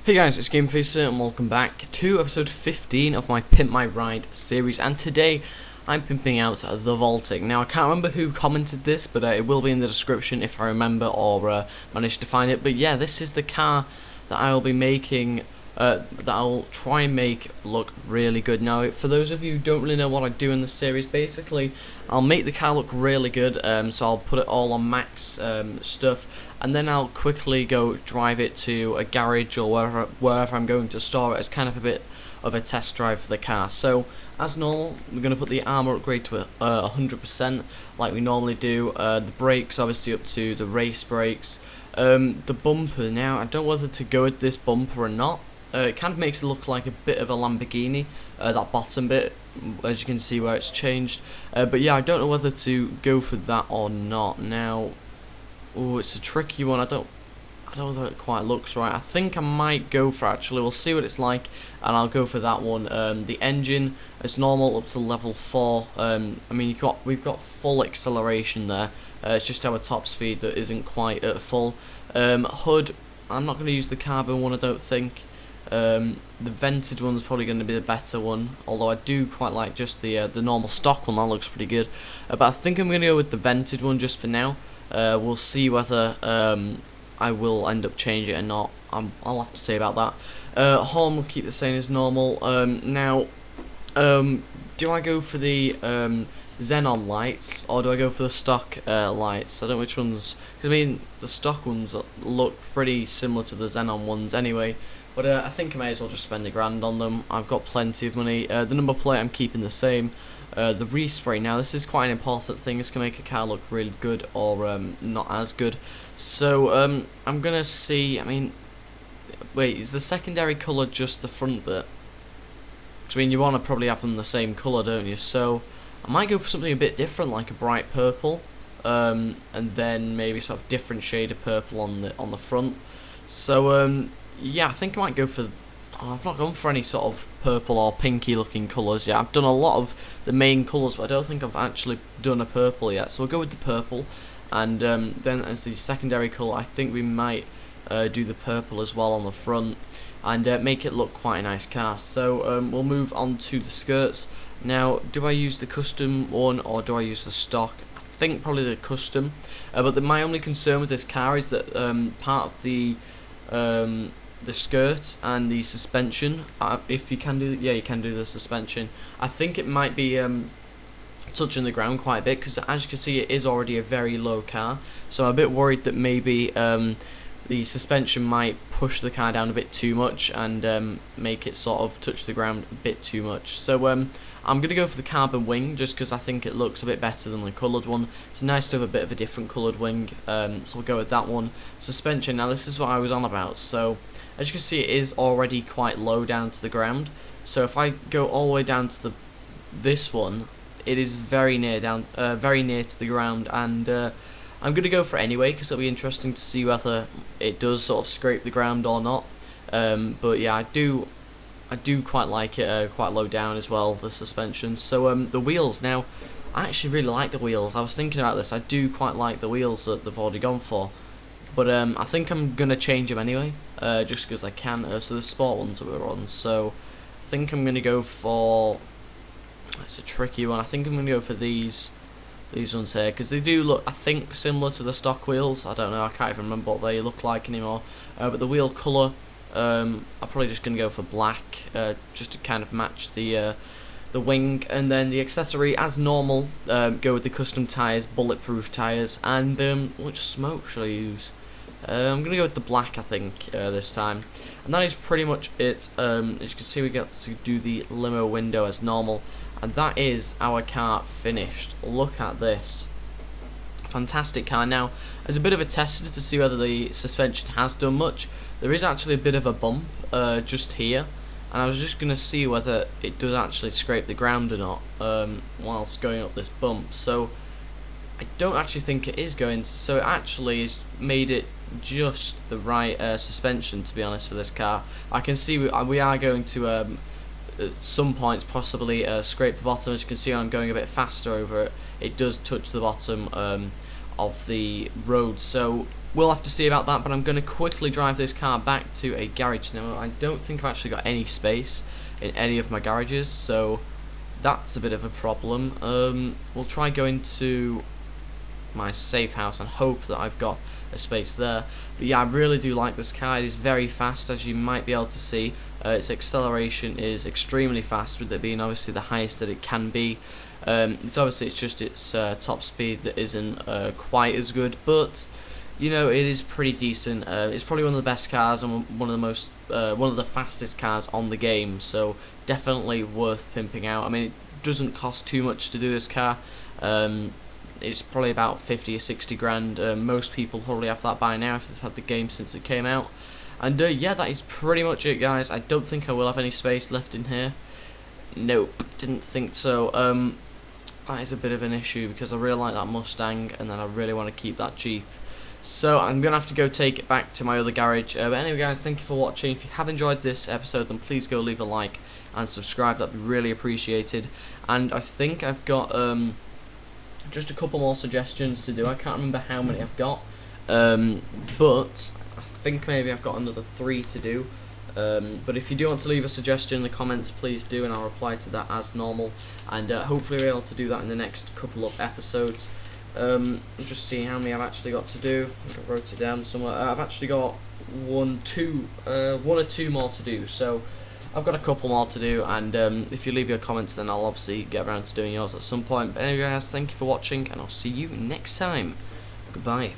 Hey guys, it's TheGameFaceHD and welcome back to episode 15 of my Pimp My Ride series, and today I'm pimping out the Voltic. Now I can't remember who commented this, but it will be in the description if I remember or manage to find it. But yeah, this is the car that I will be making, that I'll try and make look really good. Now for those of you who don't really know what I do in this series, basically I'll make the car look really good, so I'll put it all on max stuff, and then I'll quickly go drive it to a garage or wherever I'm going to store it as kind of a bit of a test drive for the car. So as normal, we're going to put the armor upgrade to 100% like we normally do. The brakes obviously up to the race brakes. The bumper, now I don't know whether to go with this bumper or not. It kind of makes it look like a bit of a Lamborghini, that bottom bit, as you can see where it's changed. But yeah, I don't know whether to go for that or not. Now, oh, it's a tricky one. I don't know whether it quite looks right. I think I might go for, actually, we'll see what it's like, and I'll go for that one. The engine is normal up to level 4. I mean, we've got full acceleration there. It's just our top speed that isn't quite at full. Hood, I'm not going to use the carbon one, I don't think. The vented one's probably going to be the better one, although I do quite like just the normal stock one. That looks pretty good. But I think I'm going to go with the vented one just for now. We'll see whether I will end up changing it or not. I'll have to say about that. Horn will keep the same as normal. Now, do I go for the Xenon Lights, or do I go for the stock lights? I don't know which ones, because I mean the stock ones look pretty similar to the Xenon ones anyway. But I think I may as well just spend £1,000 on them. I've got plenty of money. The number plate I'm keeping the same. The respray, now this is quite an important thing. This can make a car look really good or not as good. So I'm gonna see. I mean, wait, is the secondary colour just the front bit? 'Cause, I mean, you want to probably have them the same colour, don't you? So I might go for something a bit different, like a bright purple, and then maybe sort of different shade of purple on the front. So yeah, I think I might go for. I've not gone for any sort of purple or pinky looking colours yet. I've done a lot of the main colours, but I don't think I've actually done a purple yet. So we'll go with the purple, and then as the secondary colour, I think we might do the purple as well on the front, and make it look quite a nice car. So we'll move on to the skirts. Now, do I use the custom one or do I use the stock? I think probably the custom, but my only concern with this car is that part of the skirt and the suspension, if you can do, yeah, you can do the suspension. I think it might be touching the ground quite a bit, because as you can see it is already a very low car, so I'm a bit worried that maybe the suspension might push the car down a bit too much and make it sort of touch the ground a bit too much. So I'm going to go for the carbon wing, just because I think it looks a bit better than the coloured one. It's nice to have a bit of a different coloured wing, so we'll go with that one. Suspension, now this is what I was on about. So as you can see, it is already quite low down to the ground, so if I go all the way down to this one, it is very near to the ground, and I'm going to go for it anyway, because it'll be interesting to see whether it does sort of scrape the ground or not. But yeah, I do quite like it quite low down as well, the suspension. So the wheels, now I actually really like the wheels. I was thinking about this. I do quite like the wheels that they've already gone for, but I think I'm gonna change them anyway, just because I can. So the sport ones that we're on. So I think I'm gonna go for. It's a tricky one. I think I'm gonna go for these ones here, because they do look, I think, similar to the stock wheels. I don't know. I can't even remember what they look like anymore. But the wheel colour, I'm probably just gonna go for black, just to kind of match the wing, and then the accessory as normal. Go with the custom tyres, bulletproof tyres, and which smoke shall I use? I'm gonna go with the black, I think, this time, and that is pretty much it. As you can see, we got to do the limo window as normal, and that is our car finished. Look at this. Fantastic car. Now, as a bit of a tester to see whether the suspension has done much, there is actually a bit of a bump just here, and I was just going to see whether it does actually scrape the ground or not whilst going up this bump. So I don't actually think it is going to, so it actually has made it just the right suspension, to be honest, for this car. I can see we are going to at some points possibly scrape the bottom. As you can see, I'm going a bit faster over it. It does touch the bottom of the road, so we'll have to see about that, but I'm going to quickly drive this car back to a garage now. I don't think I've actually got any space in any of my garages, so that's a bit of a problem. We'll try going to my safe house and hope that I've got a space there. But yeah, I really do like this car. It is very fast, as you might be able to see. Its acceleration is extremely fast, with it being obviously the highest that it can be. It's just its top speed that isn't quite as good, but you know, it is pretty decent. It's probably one of the best cars and one of the fastest cars on the game, so definitely worth pimping out. I mean, it doesn't cost too much to do this car. It's probably about 50 or 60 grand. Most people probably have that by now if they've had the game since it came out. And yeah, that is pretty much it, guys. I don't think I will have any space left in here. Nope, didn't think so. That is a bit of an issue because I really like that Mustang, and then I really want to keep that Jeep. So I'm going to have to go take it back to my other garage. But anyway, guys, thank you for watching. If you have enjoyed this episode, then please go leave a like and subscribe. That'd be really appreciated. And I think I've got just a couple more suggestions to do. I can't remember how many I've got, but I think maybe I've got another 3 to do. But if you do want to leave a suggestion in the comments, please do, and I'll reply to that as normal. And hopefully we'll be able to do that in the next couple of episodes. I'm just seeing how many I've actually got to do. I wrote it down somewhere. I've actually got one or two more to do. So I've got a couple more to do, and if you leave your comments, then I'll obviously get around to doing yours at some point. But anyway, guys, thank you for watching, and I'll see you next time. Goodbye.